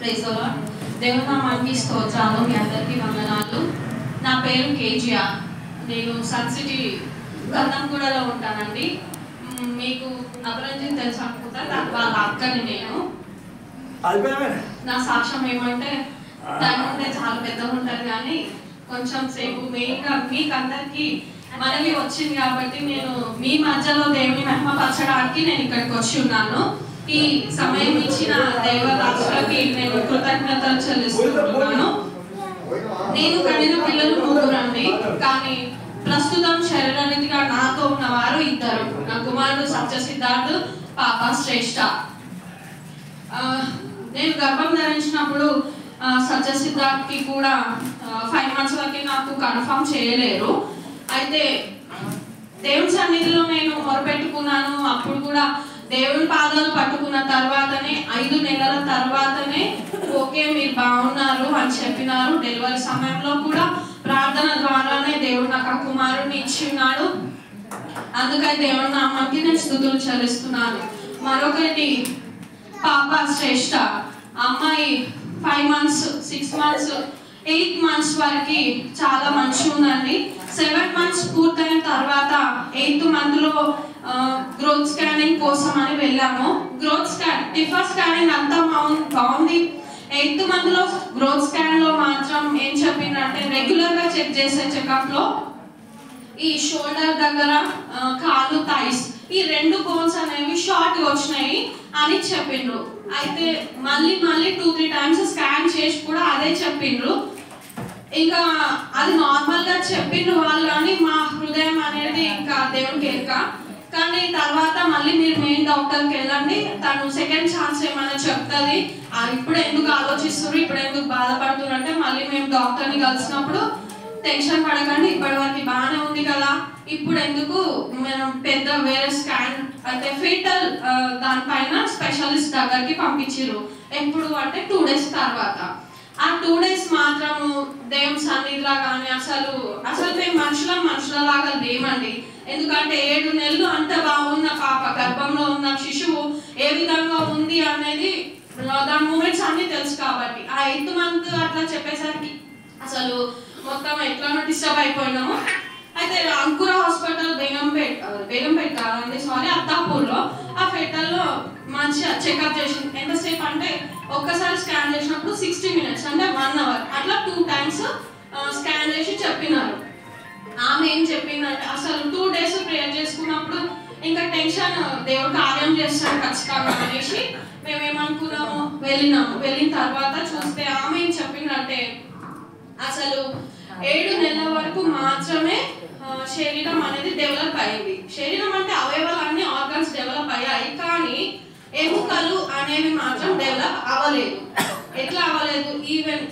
Praise the lord. దేవుని నామానికి స్తోత్రాలు. మీ అందరికీ వందనాలు. నా పేరు కేజీఆర్. నేను సన్ సిటీ గంధంగూడలో ఉంటానండి. మీకు అభిరంజన్ తెలుసు అనుకుంటా, వాళ్ళ అక్కని నేను. నా సాక్ష్యం ఏమంటే టైం ఉంటే చాలా పెద్దగా ఉంటుంది, కానీ కొంచెం సేపు మెయిన్గా మీకు అందరికీ మనవి వచ్చింది కాబట్టి నేను మీ మధ్యలో దేవుని మహిమపరచడానికి నేను ఇక్కడికి వచ్చి ఉన్నాను. ఈ సమయం ఇచ్చిన దైవదాసులకి నేను కృతజ్ఞతలు చెల్లిస్తున్నాను. నేను కనిన పిల్లలు 3 అండి, కానీ ప్రస్తుతం శరీరరీతిగా నాతో ఉన్నవారు 2. నా కుమారుడు సత్య సిద్ధార్థ్, పాప శ్రేష్ఠ. నేను గర్భం ధరించినప్పుడు సత్య సిద్ధార్థ్కి కూడా 5 months వరకు నాకు కన్ఫర్మ్ చేయలేరు. అయితే దేవుని సన్నిధిలో నేను మొరపెట్టుకున్నాను. అప్పుడు కూడా దేవుని పాదాలు పట్టుకున్న తర్వాతనే 5 నెలల తర్వాతనే ఓకే మీరు బాగున్నారు అని చెప్పినారు. డెలివరీ సమయంలో కూడా ప్రార్థన ద్వారానే దేవుడు నాకు ఆ కుమారుడిని ఇచ్చి ఉన్నాడు. అందుకని దేవుని నామానికి నేను స్తుతులు చెల్లిస్తున్నాను. మరొకటి పాప శ్రేష్ఠ. అమ్మాయి 5 months, 6 months, 8 months వరకు చాలా మంచిగా ఉందండి. 7 months పూర్తయిన తర్వాత 8th month లో గ్రోత్ స్కానింగ్ కోసం అని వెళ్ళాము. టిఫర్ స్కానింగ్ అంతా బాగుంది. 8th month లో గ్రోత్ స్కాన్ లో మాత్రం ఏం చెప్పిందంటే రెగ్యులర్ గా చెక్ చేసే చెకప్ లో ఈ షోల్డర్ దగ్గర కాళ్ళు థైస్ ఈ 2 బోన్స్ అనేవి షార్ట్ వచ్చినాయి అని చెప్పిండ్రు. అయితే మళ్ళీ 2-3 times స్కాన్ చేసి కూడా అదే చెప్పిండ్రు. ఇంకా అది నార్మల్ గా చెప్పిండ్రు వాళ్ళు, కానీ మా హృదయం అనేది ఇంకా దేవునికి ఎరుక. కానీ తర్వాత మళ్ళీ మీరు మెయిన్ డాక్టర్కి వెళ్ళండి, తను సెకండ్ ఛాన్స్ ఏమైనా చెప్తుంది. ఇప్పుడు ఎందుకు ఆలోచిస్తున్నారు, ఇప్పుడు ఎందుకు బాధపడుతున్నారు అంటే మళ్ళీ మేము డాక్టర్ని కలిసినప్పుడు టెన్షన్ పడకండి, ఇప్పటి వరకు బాగానే ఉంది కదా, ఇప్పుడు ఎందుకు మనం పెద్ద వేరే స్కాన్ అయితే ఫీటల్ దానిపైన స్పెషలిస్ట్ దగ్గరికి పంపించారు. ఎప్పుడు అంటే 2 days తర్వాత. ఆ 2 days మాత్రము దేవుని సన్నిధిలో కానీ అసలు మేము మనుషులలాగా లేమండి. ఎందుకంటే 7 నెలలు అంత బాగున్న పాప, గర్భంలో ఉన్న శిశువు ఏ విధంగా ఉంది అనేది దాని మూమెంట్స్ అన్ని తెలుసు కాబట్టి ఆ 8th month అట్లా చెప్పేసరికి అసలు మొత్తం ఎట్లా డిస్టర్బ్ అయిపోయినాము. అయితే అంకుర హాస్పిటల్ బేగంపేట కాదండి, సారీ, అత్తాపూర్లో ఆ ఫెటల్లో మంచిగా చెకప్ చేసి ఎంతసేపు అంటే ఒక్కసారి స్కాన్ చేసినప్పుడు 60 minutes అంటే 1 hour అట్లా 2 times స్కాన్ చేసి చెప్పినారు. ఆమె ఏం చెప్పిందంటే అసలు 2 days ప్రేయర్ చేసుకున్నప్పుడు ఇంకా టెన్షన్ దేవుడు కార్యం చేస్తాడు ఖచ్చితంగా అనేసి మేమేమనుకున్నాము, వెళ్ళిన తర్వాత చూస్తే ఆమె ఏం చెప్పిందంటే అసలు 7 నెలల వరకు మాత్రమే శరీరం అనేది డెవలప్ అయింది. శరీరం అంటే అవయవాలన్నీ ఆర్గన్స్ డెవలప్ అయ్యాయి, కానీ ఎముకలు అనేవి మాత్రం డెవలప్ అవ్వలేదు. ఎట్లా అవ్వలేదు, ఈవెన్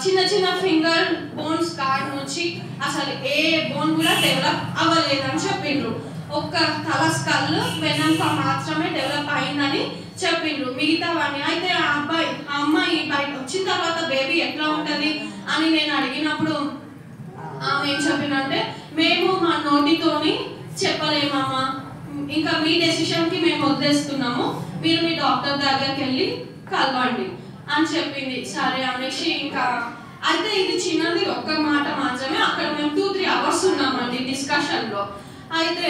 చిన్న ఫింగర్ బోన్స్ కాడ నుంచి అసలు ఏ బోన్ కూడా డెవలప్ అవ్వలేదు అని చెప్పిండ్రు. ఒక్క తల స్కల్ వెనక మాత్రమే డెవలప్ అయిందని చెప్పిండ్రు, మిగతావన్నీ. అయితే ఆ అమ్మాయి బయట వచ్చిన తర్వాత బేబీ ఎట్లా ఉంటుంది అని నేను అడిగినప్పుడు ఆమె ఏం చెప్పిందంటే మేము మా నోటితోని చెప్పలేమమ్మా, ఇంకా మీ డెసిషన్కి మేము వదిలేస్తున్నాము, మీరు మీ డాక్టర్ దగ్గరికి వెళ్ళి కలవండి అని చెప్పింది. సరే అనేసి ఇంకా అయితే ఇది చిన్నది ఒక్క మాట మాత్రమే. అక్కడ మేము 2-3 hours ఉన్నామండి డిస్కషన్లో. అయితే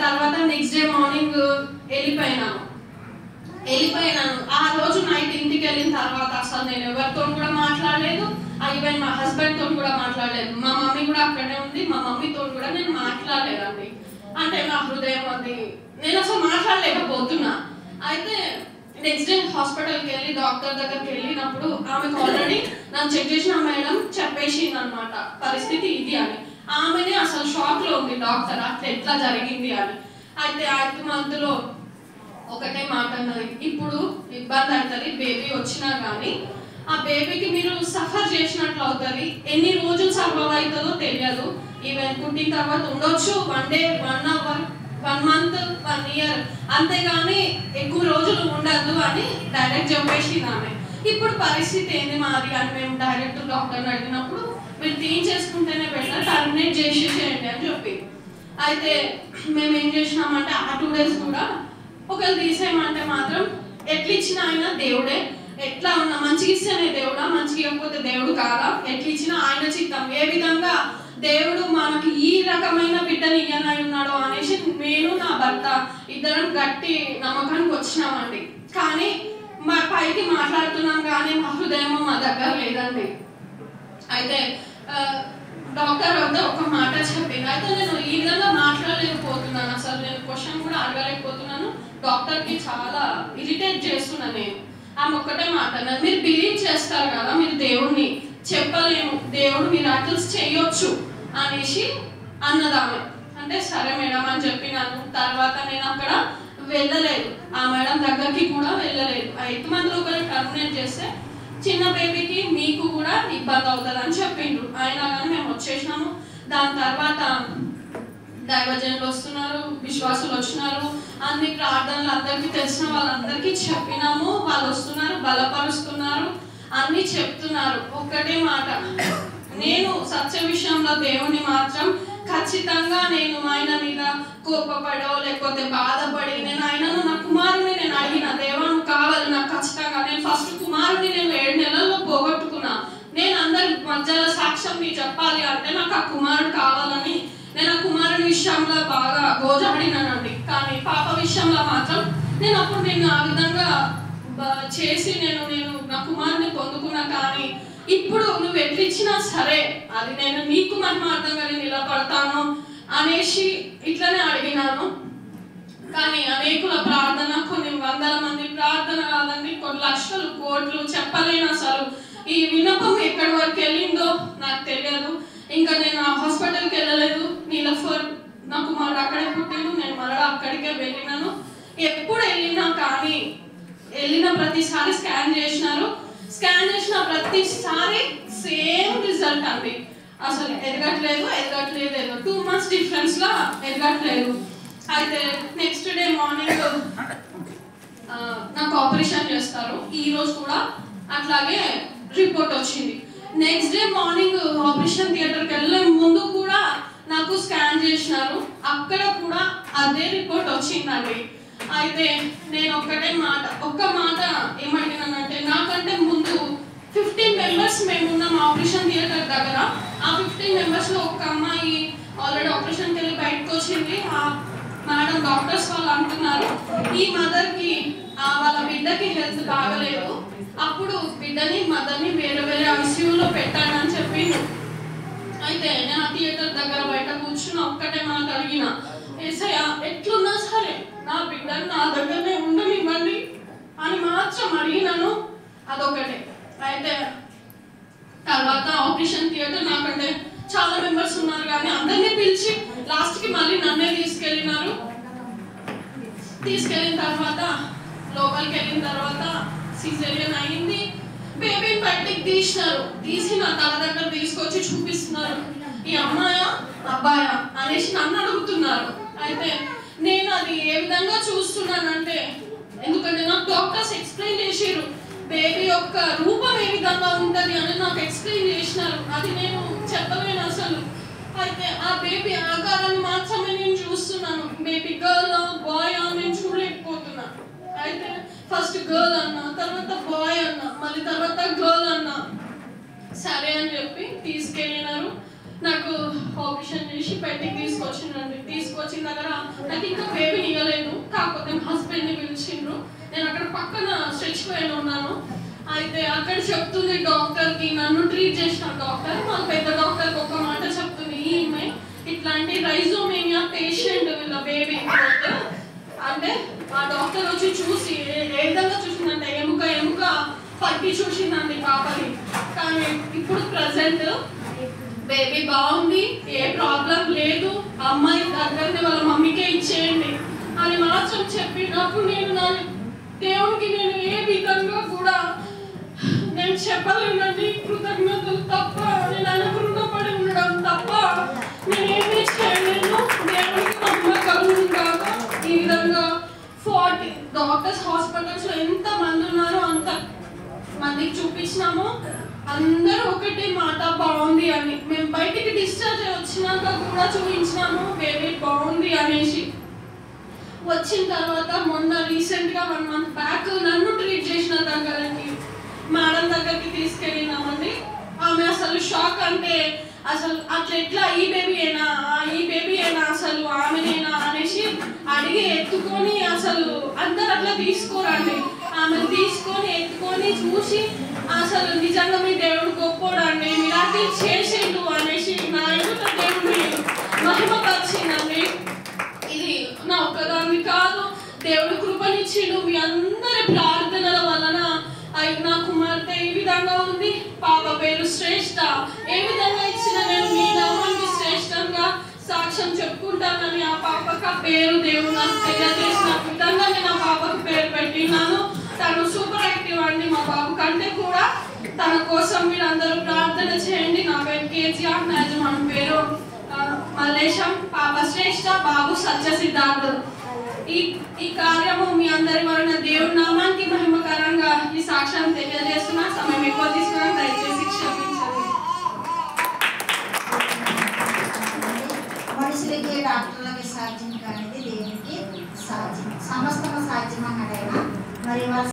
తర్వాత నెక్స్ట్ డే మార్నింగ్ వెళ్ళిపోయినాను. ఆ రోజు నైట్ ఇంటికి వెళ్ళిన తర్వాత అసలు నేను ఎవరితో కూడా మాట్లాడలేదు, ఈవెన్ మా హస్బెండ్తో కూడా మాట్లాడలేదు. మా మమ్మీ కూడా అక్కడే ఉంది, మా మమ్మీతో కూడా నేను మాట్లాడలేదండి. అంటే నా హృదయం అది నేను అసలు మాట్లాడలేకపోతున్నా. అయితే నెక్స్ట్ డే హాస్పిటల్కి వెళ్ళి డాక్టర్ దగ్గరికి వెళ్ళినప్పుడు ఆమెకు ఆల్రెడీ నన్ను చెక్ చేసిన మేడం చెప్పేసింది అనమాట పరిస్థితి ఇది అని. ఆమెనే అసలు షాక్లో ఉంది డాక్టర్ అట్లా ఎట్లా జరిగింది అని. అయితే 8th month లో ఒకటే మాట అన్నది, ఇప్పుడు ఇబ్బంది అవుతుంది, బేబీ వచ్చినా కానీ ఆ బేబీకి మీరు సఫర్ చేసినట్లు అవుతుంది, ఎన్ని రోజులు సర్వైవ్ అవుతుందో తెలియదు, ఈవెన్ పుట్టిన తర్వాత ఉండొచ్చు 1 day, 1 hour, 1 month, 1 year, అంతేగాని ఎక్కువ రోజులు ఉండద్దు అని డైరెక్ట్ చెప్పేసింది ఆమె. ఇప్పుడు పరిస్థితి ఏంది మాది అని మేము డైరెక్ట్ డాక్టర్ని అడిగినప్పుడు మీరు తీయించేసుకుంటేనే బెటర్, టర్మినేట్ చేసేసేయండి అని చెప్పి. అయితే మేము ఏం చేసినామంటే ఆ 2 days కూడా ఒకవేళ తీసేయమంటే మాత్రం ఎట్లా ఇచ్చిన ఆయన దేవుడే, ఎట్లా ఉన్నా మంచిగా ఇస్తేనే దేవుడా, మంచిగా ఇవ్వకపోతే దేవుడు కాదా? ఎట్లా ఇచ్చినా ఆయన చిత్తం. ఏ విధంగా దేవుడు మనకి ఈ రకమైన బిడ్డని ఇయ్యనై ఉన్నాడు అనేసి నేను నా భర్త ఇద్దరం గట్టి నమ్మకానికి వచ్చినామండి. కానీ మా పైకి మాట్లాడుతున్నాం కానీ మా హృదయం మా దగ్గర లేదండి. అయితే డాక్టర్ వద్ద ఒక మాట చెప్పింది. అయితే నేను ఈ విధంగా మాట్లాడలేకపోతున్నాను, అసలు నేను క్వశ్చన్ కూడా అడగలేకపోతున్నాను. డాక్టర్కి చాలా ఇరిటేట్ చేస్తున్నాను నేను. ఆమె ఒక్కటే మాట, మీరు బిలీవ్ చేస్తారు కదా, మీరు దేవుడిని చెప్పలేము, దేవుడు మిరాకిల్స్ చేయొచ్చు అనేసి అన్నదామె. అంటే సరే మేడం అని చెప్పినాను. తర్వాత నేను అక్కడ వెళ్ళలేదు, ఆ మేడం దగ్గరికి కూడా వెళ్ళలేదు. 5 మందిలో ఒకరు టర్మినేట్ చేస్తే చిన్న బేబీకి మీకు కూడా ఇబ్బంది అవుతుంది అని చెప్పిండ్రు. అయినా కానీ మేము వచ్చేసినాము. దాని తర్వాత దైవజనులు వస్తున్నారు, విశ్వాసులు వచ్చినారు, అన్ని ప్రార్థనలు అందరికీ తెలిసిన వాళ్ళందరికీ చెప్పినాము. వాళ్ళు వస్తున్నారు, బలపరుస్తున్నారు, అన్ని చెప్తున్నారు. ఒక్కటే మాట, నేను సత్య విషయంలో దేవుని మాత్రం ఖచ్చితంగా నేను ఆయన మీద కోపపడో లేకపోతే బాధపడి నేను ఆయనను నా కుమారుని నేను అడిగిన, దేవా నువ్వు కావాలి నాకు ఖచ్చితంగా. నేను ఫస్ట్ కుమారుని నేను 7 నెలల్లో పోగొట్టుకున్నా. నేను అందరి మధ్యలో సాక్ష్యం నీ చెప్పాలి అంటే నాకు ఆ కుమారుడు కావాలని నేను ఆ కుమారుని విషయంలో బాగా గోజాడినానండి. కానీ పాప విషయంలో మాత్రం నేను అప్పుడు నేను ఆ విధంగా చేసి నేను నా కుమారుని పొందుకున్నా. కానీ ఇప్పుడు నువ్వు ఎట్లిచ్చినా సరే అది నేను నీకు మహిమార్థంగా నిలబడతాను అనేసి ఇట్లనే అడిగినాను. కానీ అనేకుల ప్రార్థన, కొన్ని వందల మంది ప్రార్థన కాదండి, కొన్ని లక్షలు కోట్లు చెప్పలేను. అసలు ఈ విన్నపం ఎక్కడి వరకు వెళ్ళిందో నాకు తెలియదు. ఇంకా నేను హాస్పిటల్కి వెళ్ళలేదు. నీలఫర్ నా కుమారుడు అక్కడే పుట్టిండు, నేను మరలా అక్కడికే వెళ్ళినాను. ఎప్పుడు వెళ్ళినా కానీ వెళ్ళిన ప్రతిసారి స్కాన్ చేసినారు. స్కాన్ చేసిన ప్రతిసారి సేమ్ రిజల్ట్ అండి. అసలు ఎదగట్లేదు 2 months డిఫరెన్స్ లా ఎదగట్లేదు. అయితే నెక్స్ట్ డే మార్నింగ్ నాకు ఆపరేషన్ చేస్తారు. ఈ రోజు కూడా అట్లాగే రిపోర్ట్ వచ్చింది. నెక్స్ట్ డే మార్నింగ్ ఆపరేషన్ థియేటర్కి వెళ్ళే ముందు కూడా నాకు స్కాన్ చేసినారు, అక్కడ కూడా అదే రిపోర్ట్ వచ్చిందండి. అయితే నేను ఒక్క మాట ఏమడిగినానంటే, నాకంటే ముందు 15 members మేము ఉన్నాం ఆపరేషన్ థియేటర్ దగ్గర. ఆ 15 members లో ఒక అమ్మాయి ఆల్రెడీ ఆపరేషన్కి వెళ్ళి బయటకు వచ్చింది. ఆ మేడం డాక్టర్స్ వాళ్ళు అంటున్నారు ఈ మదర్కి వాళ్ళ బిడ్డకి హెల్త్ బాగలేదు, అప్పుడు బిడ్డని మదర్ని వేరే ఐసీయూలో పెట్టానని చెప్పి. అయితే నేను ఆ థియేటర్ దగ్గర బయట కూర్చున్న ఒక్కటే మాట అడిగిన, ఏసయ్య ఎట్లున్నా సరే నా బిడ్డని నా దగ్గరనే ఉండనివ్వండి అని మాత్రం అడిగినాను. అదొకటే. అయితే తర్వాత ఆపరేషన్ థియేటర్ నాకంటే చాలా మెంబర్స్ ఉన్నారు కానీ అందరినీ పిలిచి లాస్ట్కి మళ్ళీ నన్నే తీసుకెళ్ళినారు. తీసుకెళ్ళిన తర్వాత లోపలికి వెళ్ళిన తర్వాత సిజేరియన్ అయింది. బేబీని బయటికి తీసి నా తల దగ్గర తీసుకొచ్చి చూపిస్తున్నారు, ఈ అమ్మాయా అబ్బాయా అనేసి నన్ను అడుగుతున్నారు. అయితే నేను అది ఏ విధంగా చూస్తున్నానంటే, ఎందుకంటే నాకు డాక్టర్స్ ఎక్స్ప్లెయిన్ చేసారు బేబీ యొక్క రూపం ఏ విధంగా ఉంటుంది అని నాకు ఎక్స్ప్లెయిన్ చేసినారు. అది నేను చెప్పలేను అసలు. అయితే ఆ బేబీ ఆకారాన్ని మాత్రమే నేను చూస్తున్నాను. బేబీ గర్ల్ బాయ్ నేను చూడలేకపోతున్నా. అయితే ఫస్ట్ గర్ల్ అన్నా, తర్వాత బాయ్ అన్నా, మళ్ళీ తర్వాత గర్ల్ అన్నా. సరే అని చెప్పి తీసుకెళ్ళినారు. నాకు ఆపరేషన్ చేసి బయటికి తీసుకొచ్చిండ్రండి. తీసుకొచ్చిన దగ్గర నాకు ఇంకా బేబీని ఇవ్వలేదు, కాకపోతే మా హస్బెండ్ని పిలిచిండ్రు. నేను అక్కడ పక్కన స్ట్రెచ్ పైన ఉన్నాను. అయితే అక్కడ చెప్తుంది డాక్టర్కి, నన్ను ట్రీట్ చేసిన డాక్టర్, మా పెద్ద డాక్టర్కి ఒక మాట చెప్తుంది, ఈమె ఇట్లాంటి రైజోమేనియా పేషెంట్ వీళ్ళ బేబీ అంటే. ఆ డాక్టర్ వచ్చి చూసి ఏ విధంగా చూసిందంటే ఎముక పట్టి చూసిందండి పాపని. కానీ ఇప్పుడు ప్రజెంట్ బేబీ బాగుంది, ఏ ప్రాబ్లం లేదు, అమ్మాయి దగ్గరనే వాళ్ళ మమ్మీకే ఇచ్చేయండి అని మాత్రం చెప్పినప్పుడు నేను నా దేవునికి నేను ఏ విధంగా కూడా నేను చెప్పలేనండి. కృతజ్ఞతలు తప్ప, నేను ఆయనకు రుణపడి ఉండడం తప్ప నేనేమీ చేయలేను. దేవునికి మహిమ కలుగును గాక. ఈ విధంగా 40 డాక్టర్స్ హాస్పిటల్స్లో ఎంత మంది ఉన్నారో అంత మందికి చూపించినాము. అందరూ ఒకటే మాట, బాగుంది అని. మేము బయటికి డిశ్చార్జ్ వచ్చినాక కూడా చూపించినాము బేబీ బాగుంది అనేసి. వచ్చిన తర్వాత మొన్న రీసెంట్గా 1 month బ్యాక్ నన్ను ట్రీట్ చేసిన దగ్గరకి తీసుకెళ్ళినామండి. ఆమె అసలు షాక్, అంటే అసలు అట్లా ఎట్లా ఈ బేబీ అయినా అసలు ఆమెనేనా అనేసి అడిగి ఎత్తుకొని, అసలు అందరు అట్లా తీసుకోరండి, ఆమెను తీసుకొని ఎత్తుకొని చూసి అసలు నిజంగా మీ దేవుడు గొప్పోడండి, మిరాకిల్ చేసిండు అనేసి నా ఎదుట దేవుడిని మహిమపరిచిందండి. ఇది నా ఒక్కదాన్ని కాదు, దేవుడు కృపనిచ్చిండు. మీ అందరి ప్రార్థనల వలన నా కుమార్తె ఈ విధంగా ఉంది. పాప పేరు శ్రేష్ఠ. ఏ విధంగా ఇచ్చిన నేను మీ నామానికి శ్రేష్టంగా సాక్ష్యం చెప్పుకుంటానని ఆ పాపకు ఆ పేరు దేవుడు నాకు తెలియజేసిన విధంగా నేను ఆ పాపకు పేరు పెట్టినాను. తను సూపర్ యాక్టివ్ అండి, మా బాబు కంటే కూడా. తన కోసం మీరు అందరూ ప్రార్థన చేయండి. నా పేరు కేజీఆర్, నా యజమాని పేరు మల్లేశం, పాప శ్రేష్ఠ, బాబు సత్యసిద్ధార్థ్. ఈ కార్యము మీ అందరి వలన దేవుడి నామానికి మహిమకరంగా ఈ సాక్ష్యాన్ని తెలియజేస్తున్నా. సమయం ఎక్కువ తీసుకున్నాను, దయచేసి క్షమించండి. మనుషులకి డాక్టర్లకి సాధ్యం కానిది దేవునికి సాధ్యం, సమస్తము సాధ్యం అన్నాడైనా. మరి